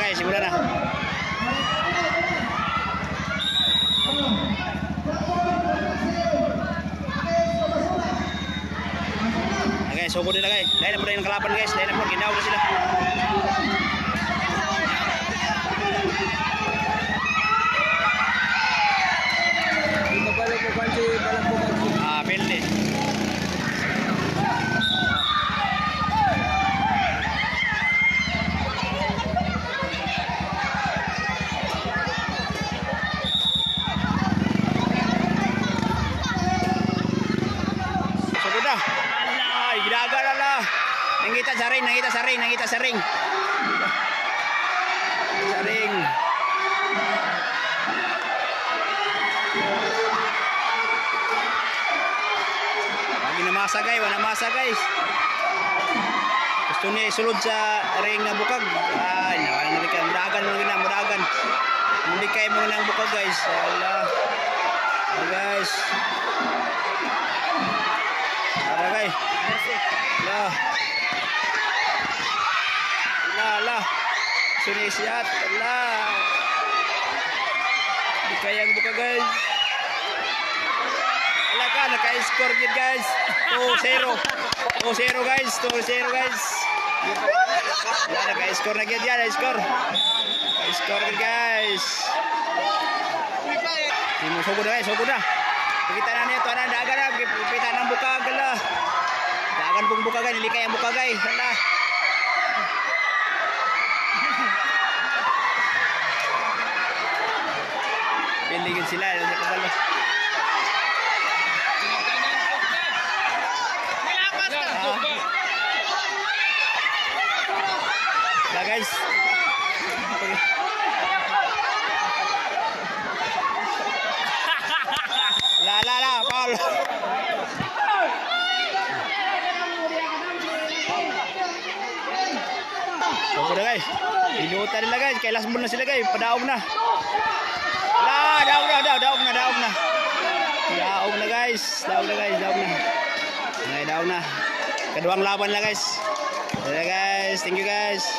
guys, simula na. Guys, sugod nila guys. Dahil na po yung kalaban guys. Dahil na po, ginaw na sila. Pwede. Sugod na. Ay, ginagala na. Nangita sa ring. Sa ring. Wala masa guys. Gusto niya isulod sa ring na bukag. Ay, mudagan. Hindi kayo mo ng bukag guys. Allah. Guys. Tara guys. Allah. Sunisiat. Allah. Hindi kayang bukag guys. Naka-score yun guys. 2-0 guys. Naka-score na yun yan. Score yun guys. Sugod na. Pakita na nito. Dagan na. Pakita ng bukag. Dagan pong bukagay. Hindi kaya bukagay. Piligin sila. Guys. La, Paul. Udah guys. Inutan nila guys. Kay last ball na sila guys. Padaog na. Daog na guys. Daog na. Kaduang laban lah guys. Thank you guys.